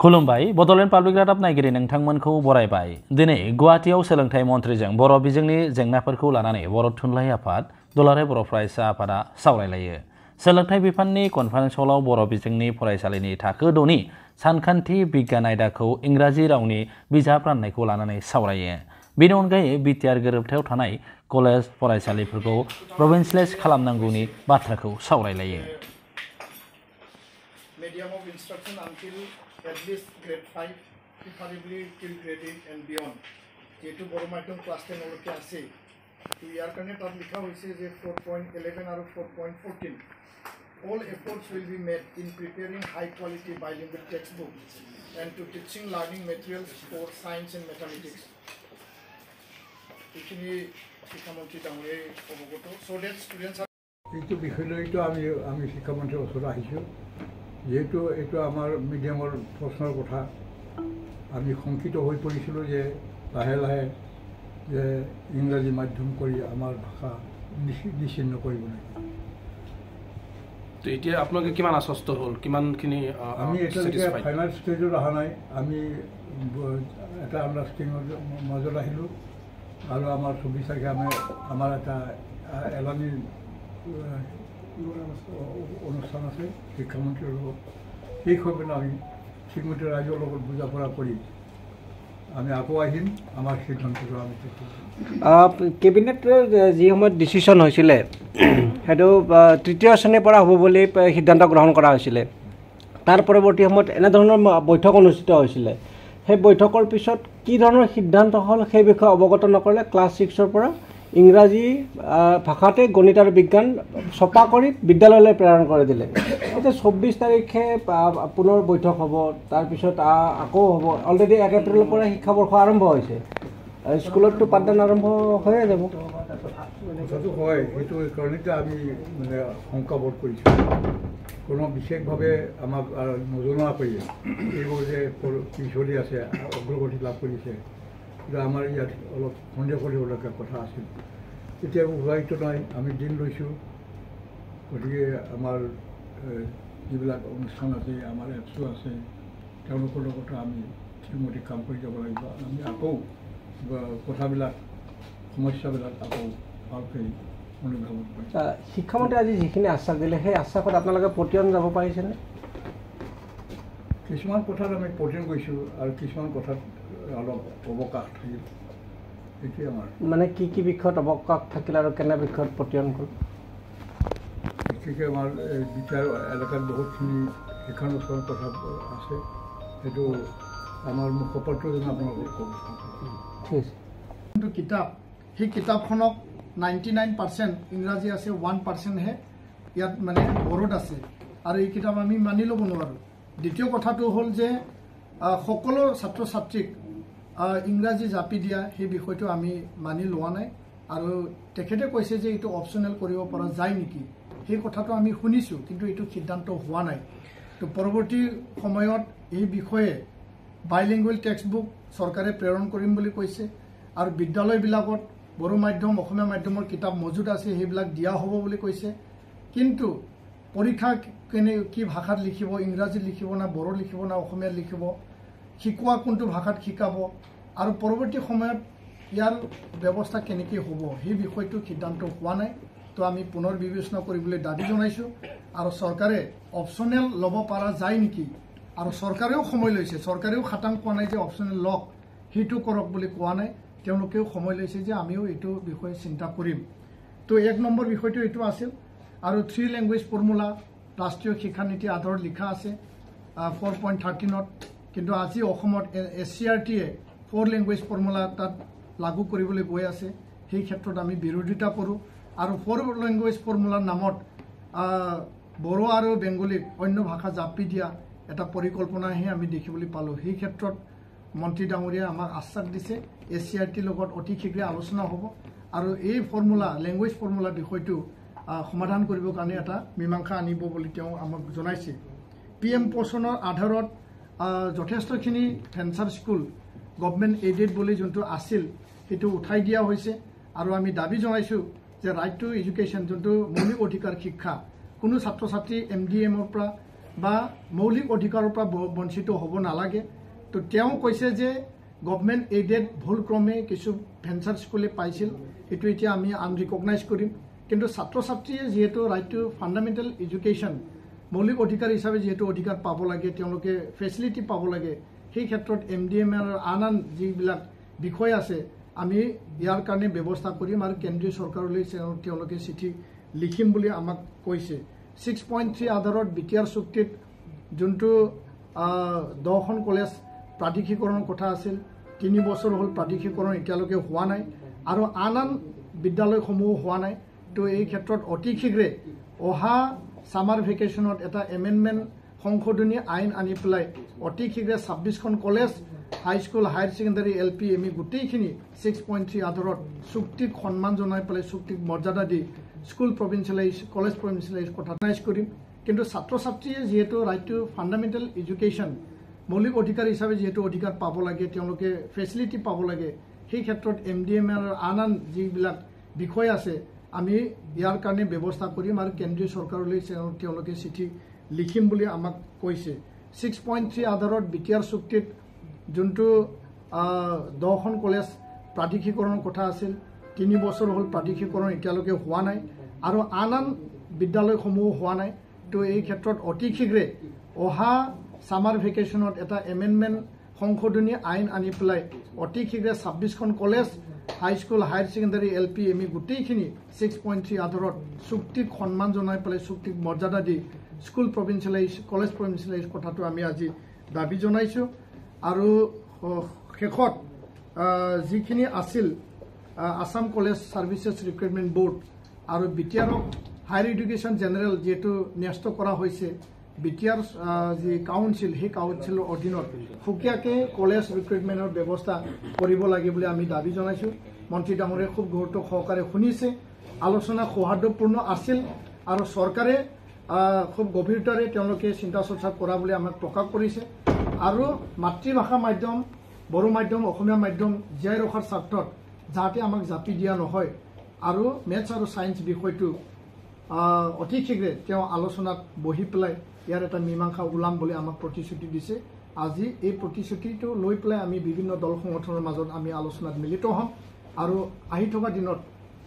खुलुमबाय बड'लेण्ड पाब्लिक रादाब नायगिरि नोंथांमोनखौ बरायबाय। दिनै गुवाहाटीआव सोलोंथाइ मन्थ्रिजों बर' बिजोंनि जेंनाफोरखौ लानानै बर' थुनलाइ आफाद दुलाराय बर' फरायसा आफादा सावरायलायो। सोलोंथाइ बिफाननि कनफारेन्स हलाव बर' बिजोंनि फरायसालिनि थाखो 6 नि सानखान्थि बिगियान आयदाखौ इंराजि रावनि बिजाब राननायखौ लानानै सावरायो। बेनि अनगायै बिटिआर गोरोबथायाव थानाय कलेज फरायसालिफोरखौ प्रभिन्सियेलाइज खालामनांगौनि बाथ्राखौ सावरायलायो। Medium of instruction until at least grade 5, preferably till grade 8 and beyond. যেহেতু বড় মাধ্যম ক্লাস 10 ওলকে আছে তো ইয়ার কারণে তাত লিখা হয়েছে যে 4.11 আর 4.14 all efforts will be made in preparing high quality bilingual textbooks and to teaching learning materials for science and mathematics. এখানে শিক্ষামন্ত্রী ডাঙরে অবগত so that students are এইটো বিষয় লইতো আমি শিক্ষামন্ত্রীর ওচৰত আহিছোঁ যেহেতু এইটো আমাৰ মিডিয়ামৰ প্ৰশ্নৰ কথা আমি শংকিত হৈ পৰিছিলোঁ যে লাহে লাহে যে ইংৰাজী মাধ্যম কৰি আমাৰ ভাষা নিশ্চিন্ন কৰিব লাগে। তো এতিয়া আপোনালোকে কিমান আশ্বস্ত হ'ল কিমানখিনি আমি এতিয়ালৈকে ফাইনেল ষ্টেজত অহা নাই আমি এটা আণ্ডাৰষ্টেণ্ডিঙৰ মাজত আহিলোঁ আৰু আমাৰ 24 তাৰিখে আমাৰ এটা এলানি অনুষ্ঠান আছে শিক্ষামন্ত্ৰীৰ লগত সেই সময়ত আমি শ্ৰীমতী ৰাইজৰ লগত বুজা পৰা কৰি আমি আকৌ আহিম আমাৰ সিদ্ধান্তটো আমি কেবিনেটৰ যি সময়ত ডিচিশ্যন হৈছিলে সেইটো তৃতীয় শ্ৰেণীৰ পৰা হ'ব বুলি সিদ্ধান্ত গ্ৰহণ কৰা হৈছিলে। তাৰ পৰৱৰ্তী সময়ত এনেধৰণৰ বৈঠক অনুষ্ঠিত হৈছিলে। সেই বৈঠকৰ পিছত কি ধৰণৰ সিদ্ধান্ত হ'ল সেই বিষয়ে অৱগত নকৰিলে ক্লাছ 6ৰ পৰা ইংৰাজী ভাষাতে গণিত আৰু বিজ্ঞান ছপা কৰি বিদ্যালয়লৈ প্ৰেৰণ কৰি দিলে। এতিয়া 24 তাৰিখে পুনৰ বৈঠক হ'ব, তাৰপিছত আকৌ হ'ব। অলৰেডি 1 এপ্ৰিলৰ পৰা শিক্ষাবৰ্ষ আৰম্ভ হৈছে, স্কুলততো পাঠদান আৰম্ভ হৈয়ে যাব। কথাটো হয়, সেইটো কাৰণেতো আমি মানে শংকাবোধ কৰিছোঁ। কোনো বিশেষভাৱে আমাক নজনোৱাকৈ এইবোৰ যে কি চলি আছে অগ্ৰগতি লাভ কৰিছে আমাৰ ইয়াত অলপ সন্দেহ কৰিবলগীয়া কথা আছিল। এতিয়া উভয়িত নাই, আমি দিন লৈছোঁ। গতিকে আমাৰ যিবিলাক অনুষ্ঠান আছে আমাৰ এপছো আছে তেওঁলোকৰ লগতো আমি ঠিকমতে কাম কৰি যাব লাগিব। আমি আকৌ কথাবিলাক সমস্যাবিলাক আকৌ ভালকৈ অনুধাৱন কৰিম। শিক্ষামন্ত্ৰী আজি যিখিনি আশ্বাস দিলে সেই আশ্বাসত আপোনালোকে পতিয়ন যাব পাৰিছেনে? কিছুমান কথাত আমি পতিয়ন কৰিছোঁ আৰু কিছুমান কথাত অলপ অৱকাশ থাকিল। সেইটোৱে আমাৰ মানে কি কি বিষয়ত অৱকাশ থাকিল আৰু কেনে বিষয়ত পতিয়ন হ'ল? বিশেষকৈ আমাৰ বিচাৰ এলেকাত বহুতখিনি শিক্ষানুষ্ঠানৰ কথা আছে, সেইটো আমাৰ মুখপাত্ৰজনে আপোনালোকক ক'ব। ঠিক আছে। কিন্তু কিতাপ সেই কিতাপখনক 99% ইংৰাজী আছে, 1%হে ইয়াত মানে বড়োত আছে আৰু এই কিতাপ আমি মানি ল'ব নোৱাৰোঁ। দ্বিতীয় কথাটো হ'ল যে সকলো ছাত্ৰ ছাত্ৰীক ইংৰাজী জাপি দিয়া সেই বিষয়টো আমি মানি লোৱা নাই আৰু তেখেতে কৈছে যে এইটো অপশ্যনেল কৰিব পৰা যায় নেকি, সেই কথাটো আমি শুনিছোঁ, কিন্তু এইটো সিদ্ধান্ত হোৱা নাই। তো পৰৱৰ্তী সময়ত এই বিষয়ে বাইলিংগুৱেল টেক্সটবুক চৰকাৰে প্ৰেৰণ কৰিম বুলি কৈছে আৰু বিদ্যালয়বিলাকত বড়ো মাধ্যম অসমীয়া মাধ্যমৰ কিতাপ মজুত আছে সেইবিলাক দিয়া হ'ব বুলি কৈছে। কিন্তু পৰীক্ষা কি ভাষাত লিখিব, ইংৰাজীত লিখিব না বড়ো লিখিব না অসমীয়াত লিখিব, শিকোৱা কোনটো ভাষাত শিকাব আৰু পৰৱৰ্তী সময়ত ইয়াৰ ব্যৱস্থা কেনেকৈ হ'ব সেই বিষয়টো সিদ্ধান্ত হোৱা নাই। তো আমি পুনৰ বিবেচনা কৰিবলৈ দাবী জনাইছোঁ আৰু চৰকাৰে অপশ্যনেল ল'ব পৰা যায় নেকি, আৰু চৰকাৰেও সময় লৈছে, চৰকাৰেও খাটাং কোৱা নাই যে অপশ্যনেল লওক সেইটো কৰক বুলি কোৱা নাই, তেওঁলোকেও সময় লৈছে যে আমিও এইটো বিষয়ে চিন্তা কৰিম। তো 1 নম্বৰ বিষয়টো এইটো আছিল। আৰু 3 লেংগুৱেজ ফৰ্মুলা ৰাষ্ট্ৰীয় শিক্ষা নীতি আধাৰত লিখা আছে 4.13ত, কিন্তু আজি অসমত SCRTয়ে 4 লেংগুৱেজ ফৰ্মুলা তাত লাগু কৰিবলৈ গৈ আছে। সেই ক্ষেত্ৰত আমি বিৰোধিতা কৰোঁ আৰু 4 লেংগুৱেজ ফৰ্মুলাৰ নামত বড়ো আৰু বেংগলীক অন্য ভাষা জাপি দিয়া এটা পৰিকল্পনাহে আমি দেখিবলৈ পালোঁ। সেই ক্ষেত্ৰত মন্ত্ৰী ডাঙৰীয়াই আমাক আশ্বাস দিছে SCRTৰ লগত অতি শীঘ্ৰে আলোচনা হ'ব আৰু এই ফৰ্মুলা লেংগুৱেজ ফৰ্মুলা বিষয়টো সমাধান কৰিবৰ কাৰণে এটা মীমাংসা আনিব বুলি তেওঁ আমাক জনাইছে। PM পোষণৰ আধাৰত যথেষ্টখিনি ভেঞ্চাৰ স্কুল গভৰ্ণমেণ্ট এইডেড বুলি যোনটো আছিল সেইটো উঠাই দিয়া হৈছে আৰু আমি দাবী জনাইছোঁ যে ৰাইট টু এডুকেশ্যন যোনটো মৌলিক অধিকাৰ শিক্ষা কোনো ছাত্ৰ ছাত্ৰী MDMৰ পৰা বা মৌলিক অধিকাৰৰ পৰা বঞ্চিত হ'ব নালাগে। তো তেওঁ কৈছে যে গভৰ্ণমেণ্ট এইডেড ভুলক্ৰমে কিছু ভেঞ্চাৰ স্কুলে পাইছিল, এইটো এতিয়া আমি আনৰিকগনাইজ কৰিম। কিন্তু ছাত্ৰ ছাত্ৰীয়ে যিহেতু ৰাইট টু ফাণ্ডামেণ্টেল এডুকেশ্যন মৌলিক অধিকাৰ হিচাপে যিহেতু অধিকাৰ পাব লাগে, তেওঁলোকে ফেচিলিটি পাব লাগে, সেই ক্ষেত্ৰত MDM আৰু আন যিবিলাক বিষয় আছে আমি ইয়াৰ কাৰণে ব্যৱস্থা কৰিম আৰু কেন্দ্ৰীয় চৰকাৰলৈ তেওঁলোকে চিঠি লিখিম বুলি আমাক কৈছে। 6.3 আধাৰত BTR চুক্তিত যোনটো 10খন কলেজ প্ৰাদেশিকৰণৰ কথা আছিল, 3 বছৰ হ'ল প্ৰাদেশিকৰণ এতিয়ালৈকে হোৱা নাই আৰু আন বিদ্যালয়সমূহ হোৱা নাই। তো এই ক্ষেত্ৰত অতি শীঘ্ৰে অহা ছামাৰ ভেকেশ্যনত এটা এমেণ্ডমেণ্ট সংশোধনী আইন আনি পেলাই অতি শীঘ্ৰে 26খন college, high school, higher secondary, LP, ME গোটেইখিনি 6.3 আধাৰত চুক্তিক সন্মান জনাই পেলাই চুক্তিক মৰ্যাদা দি স্কুল প্ৰভিন্সিয়েলাইজ, কলেজ প্ৰভিন্সিয়েলাইজ কথা কৰিম। কিন্তু ছাত্ৰ ছাত্ৰীয়ে যিহেতু ৰাইট টু ফাণ্ডামেণ্টেল এডুকেশ্যন মৌলিক অধিকাৰ হিচাপে যিহেতু অধিকাৰ পাব লাগে, তেওঁলোকে ফেচিলিটি পাব লাগে, সেই ক্ষেত্ৰত MDM আৰু আন যিবিলাক বিষয় আছে আমি ইয়াৰ কাৰণে ব্যৱস্থা কৰিম আৰু কেন্দ্ৰীয় চৰকাৰলৈ তেওঁলোকে চিঠি লিখিম বুলি আমাক কৈছে। 6.3 আধাৰত BTR চুক্তিত যোনটো 10খন কলেজ প্ৰাদেশিকৰণৰ কথা আছিল, 3 বছৰ হ'ল প্ৰাদেশিকৰণ এতিয়ালৈকে হোৱা নাই আৰু আন বিদ্যালয়সমূহ হোৱা নাই। তো এই ক্ষেত্ৰত অতি শীঘ্ৰে অহা ছামাৰ ভেকেশ্যনত এটা এমেণ্ডমেণ্ট সংশোধনী আইন আনি পেলাই অতি শীঘ্ৰে 26খন college, high school, higher secondary, LP, ME গোটেইখিনি 6.3 আধাৰত চুক্তিক সন্মান জনাই পেলাই চুক্তিক মৰ্যাদা দি স্কুল প্ৰভিন্সিয়েলাইজ, কলেজ প্ৰভিন্সিয়েলাইজ কথাটো আমি আজি দাবী জনাইছোঁ। আৰু শেষত যিখিনি আছিল Assam college services recruitment board আৰু BTRক হায়াৰ এডুকেশ্যন জেনেৰেল যিহেতু ন্যস্ত কৰা হৈছে, BTR যি কাউন্সিল, সেই কাউন্সিলৰ অধীনত সুকীয়াকৈ কলেজ ৰিক্ৰুইটমেণ্টৰ ব্যৱস্থা কৰিব লাগে বুলি আমি দাবী জনাইছোঁ। মন্ত্ৰী ডাঙৰীয়ে খুব গুৰুত্ব সহকাৰে শুনিছে, আলোচনা সৌহাৰ্দ্যপূৰ্ণ আছিল আৰু চৰকাৰে খুব গভীৰতাৰে তেওঁলোকে চিন্তা চৰ্চা কৰা বুলি আমাক প্ৰকাশ কৰিছে। আৰু মাতৃভাষা মাধ্যম, বড়ো মাধ্যম, অসমীয়া মাধ্যম জীয়াই ৰখাৰ স্বাৰ্থত যাতে আমাক জাপি দিয়া নহয় আৰু মেথছ আৰু ছায়েন্স বিষয়টো অতি শীঘ্ৰে তেওঁ আলোচনাত বহি পেলাই ইয়াৰ এটা মীমাংসা ওলাম বুলি আমাক প্ৰতিশ্ৰুতি দিছে। আজি এই প্ৰতিশ্ৰুতিটো লৈ পেলাই আমি বিভিন্ন দল সংগঠনৰ মাজত আমি আলোচনাত মিলিত হ'ম আৰু আহি থকা দিনত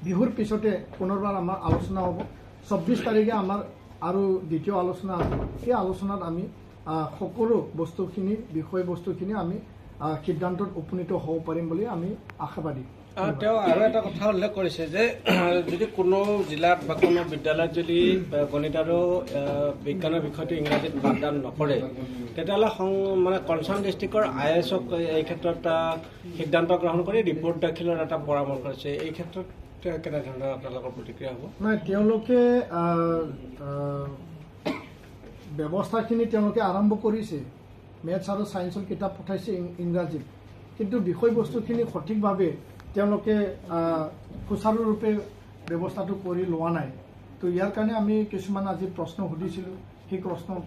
বিহুৰ পিছতে পুনৰবাৰ আমাৰ আলোচনা হ'ব। 24 তাৰিখে আমাৰ আৰু দ্বিতীয় আলোচনা আছে। সেই আলোচনাত আমি সকলো বস্তুখিনি, বিষয়বস্তুখিনি আমি সিদ্ধান্তত উপনীত হ'ব পাৰিম বুলি আমি আশাবাদী। তেওঁ আৰু এটা কথা উল্লেখ কৰিছে যে যদি কোনো জিলাত বা কোনো বিদ্যালয়ত যদি গণিত আৰু বিজ্ঞানৰ বিষয়টো ইংৰাজীত পাঠদান নকৰে, তেতিয়াহ'লে মানে কনচাৰ্ণ ডিষ্ট্ৰিক্টৰ IASক এই ক্ষেত্ৰত এটা সিদ্ধান্ত গ্ৰহণ কৰি ৰিপৰ্ট দাখিলৰ এটা পৰামৰ্শ আছে। এই ক্ষেত্ৰত কেনেধৰণৰ আপোনালোকৰ প্ৰতিক্ৰিয়া হ'ব? নাই, তেওঁলোকে ব্যৱস্থাখিনি তেওঁলোকে আৰম্ভ কৰিছে। মেথছ আৰু ছায়েন্সৰ কিতাপ পঠাইছে ইংৰাজীত, কিন্তু বিষয়বস্তুখিনি সঠিকভাৱে তেওঁলোকে সুচাৰুৰূপে ব্যৱস্থাটো কৰি লোৱা নাই। তো ইয়াৰ কাৰণে আমি কিছুমান আজি প্ৰশ্ন সুধিছিলোঁ, সেই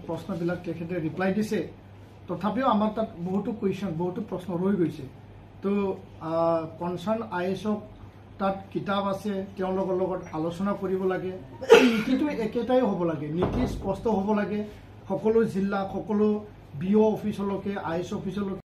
প্ৰশ্নবিলাক তেখেতে ৰিপ্লাই দিছে। তথাপিও আমাৰ তাত বহুতো কুৱেশ্যন, বহুতো প্ৰশ্ন ৰৈ গৈছে। তো কনচাৰ্ণ IASক তাত কিতাপ আছে, তেওঁলোকৰ লগত আলোচনা কৰিব লাগে। নীতিটো একেটাই হ'ব লাগে, নীতি স্পষ্ট হ'ব লাগে। সকলো জিলা, সকলো BO অফিচলৈকে, IAS অফিচলৈকে